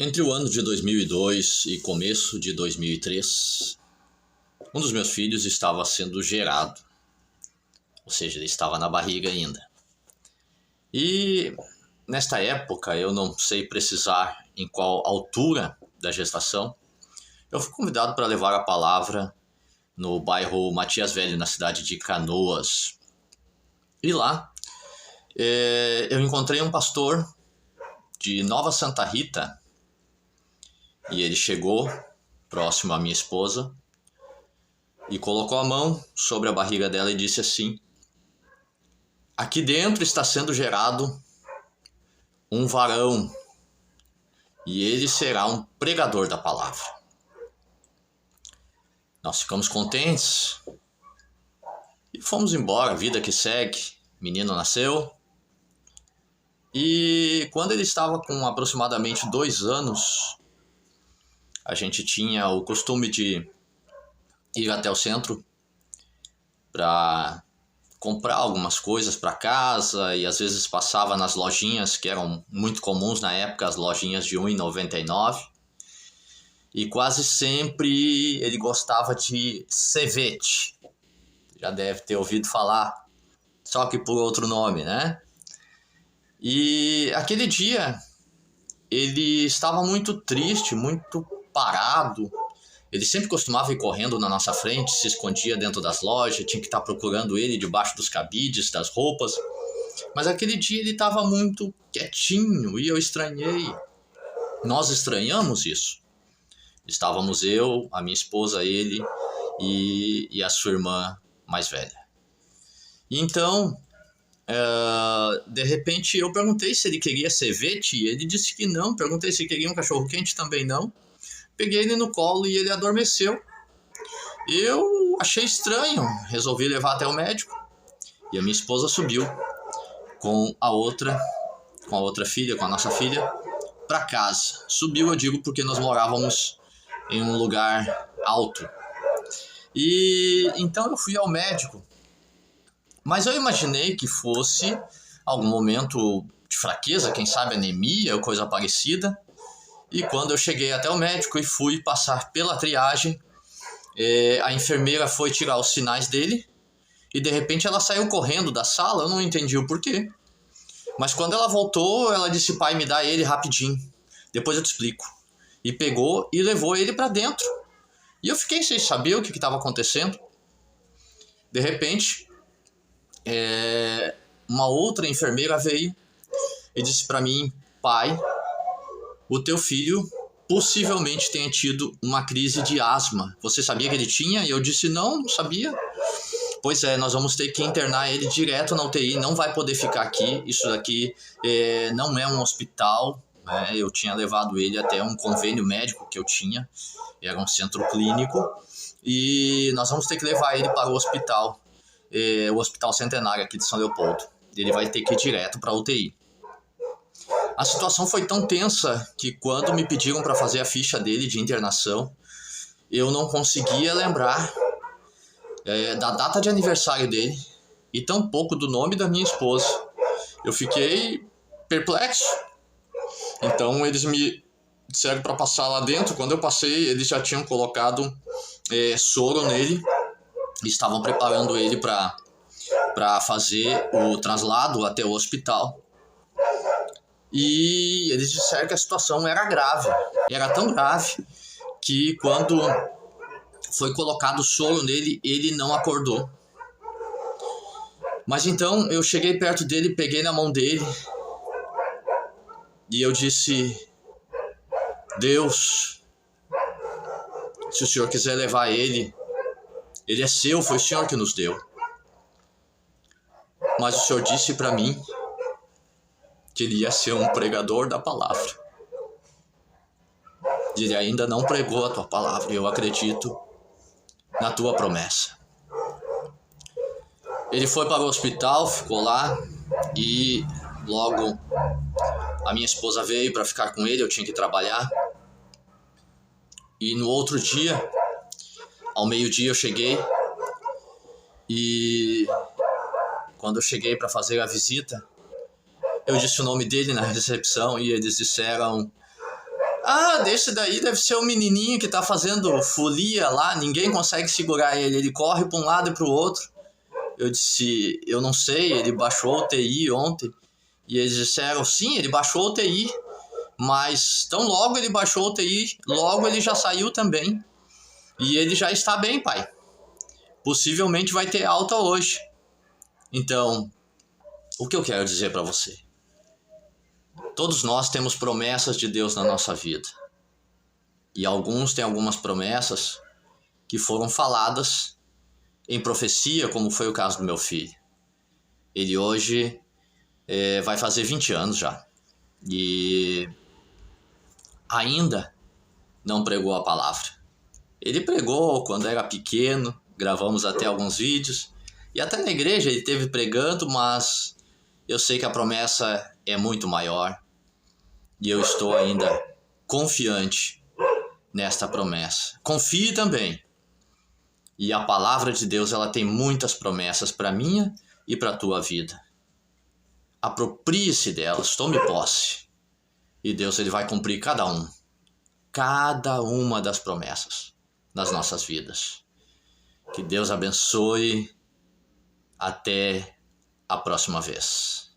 Entre o ano de 2002 e começo de 2003, um dos meus filhos estava sendo gerado, ou seja, ele estava na barriga ainda. E nesta época, eu não sei precisar em qual altura da gestação, eu fui convidado para levar a palavra no bairro Matias Velho, na cidade de Canoas. E lá, eu encontrei um pastor de Nova Santa Rita, e ele chegou próximo à minha esposa e colocou a mão sobre a barriga dela e disse assim: aqui dentro está sendo gerado um varão e ele será um pregador da palavra. Nós ficamos contentes e fomos embora, vida que segue. O menino nasceu e quando ele estava com aproximadamente 2 anos, a gente tinha o costume de ir até o centro para comprar algumas coisas para casa e às vezes passava nas lojinhas que eram muito comuns na época, as lojinhas de R$1,99. E quase sempre ele gostava de Cevette. Já deve ter ouvido falar, só que por outro nome, né? E aquele dia ele estava muito triste, muito parado. Ele sempre costumava ir correndo na nossa frente, se escondia dentro das lojas, tinha que estar procurando ele debaixo dos cabides, das roupas. Mas aquele dia ele estava muito quietinho e eu estranhei. Nós estranhamos isso. Estávamos eu, a minha esposa, ele e a sua irmã mais velha. E então, de repente eu perguntei se ele queria Cevette e ele disse que não. Perguntei se queria um cachorro quente, também não. Peguei ele no colo e ele adormeceu. Eu achei estranho, resolvi levar até o médico. E a minha esposa subiu com a outra filha, com a nossa filha, para casa. Subiu, eu digo, porque nós morávamos em um lugar alto. E então eu fui ao médico. Mas eu imaginei que fosse algum momento de fraqueza, quem sabe anemia ou coisa parecida. E quando eu cheguei até o médico e fui passar pela triagem, a enfermeira foi tirar os sinais dele e de repente ela saiu correndo da sala. Eu não entendi o porquê. Mas quando ela voltou, ela disse: pai, me dá ele rapidinho, depois eu te explico. E pegou e levou ele para dentro. E eu fiquei sem saber o que estava acontecendo. De repente, uma outra enfermeira veio e disse para mim: pai, o teu filho possivelmente tenha tido uma crise de asma. Você sabia que ele tinha? E eu disse: não sabia. Pois é, nós vamos ter que internar ele direto na UTI, não vai poder ficar aqui. Isso daqui não é um hospital, né? Eu tinha levado ele até um convênio médico que eu tinha, era um centro clínico, e nós vamos ter que levar ele para o hospital, o Hospital Centenário aqui de São Leopoldo. Ele vai ter que ir direto para a UTI. A situação foi tão tensa que quando me pediram para fazer a ficha dele de internação, eu não conseguia lembrar da data de aniversário dele e tampouco do nome da minha esposa. Eu fiquei perplexo. Então eles me disseram para passar lá dentro. Quando eu passei, eles já tinham colocado soro nele e estavam preparando ele para fazer o traslado até o hospital. E eles disseram que a situação era grave. Era tão grave que quando foi colocado soro nele, ele não acordou. Mas então eu cheguei perto dele, peguei na mão dele e eu disse: Deus, se o Senhor quiser levar ele é seu, foi o Senhor que nos deu. Mas o Senhor disse para mim que ele ia ser um pregador da palavra. E ele ainda não pregou a tua palavra, e eu acredito na tua promessa. Ele foi para o hospital, ficou lá, e logo a minha esposa veio para ficar com ele. Eu tinha que trabalhar. E no outro dia, ao meio-dia, eu cheguei, e quando eu cheguei para fazer a visita, eu disse o nome dele na recepção e eles disseram: Ah, desse daí deve ser o menininho que tá fazendo folia lá, ninguém consegue segurar ele, ele corre para um lado e para o outro. Eu disse, eu não sei, ele baixou o TI ontem. E eles disseram, sim, ele baixou o TI, mas tão logo ele baixou o TI, logo ele já saiu também. E ele já está bem, pai. Possivelmente vai ter alta hoje. Então, o que eu quero dizer para você? Todos nós temos promessas de Deus na nossa vida. E alguns têm algumas promessas que foram faladas em profecia, como foi o caso do meu filho. Ele hoje vai fazer 20 anos já. E ainda não pregou a palavra. Ele pregou quando era pequeno, gravamos até alguns vídeos. E até na igreja ele esteve pregando, mas eu sei que a promessa é muito maior. E eu estou ainda confiante nesta promessa. Confie também. E a palavra de Deus, ela tem muitas promessas para a minha e para a tua vida. Aproprie-se delas, tome posse. E Deus, ele vai cumprir cada uma das promessas nas nossas vidas. Que Deus abençoe. Até a próxima vez.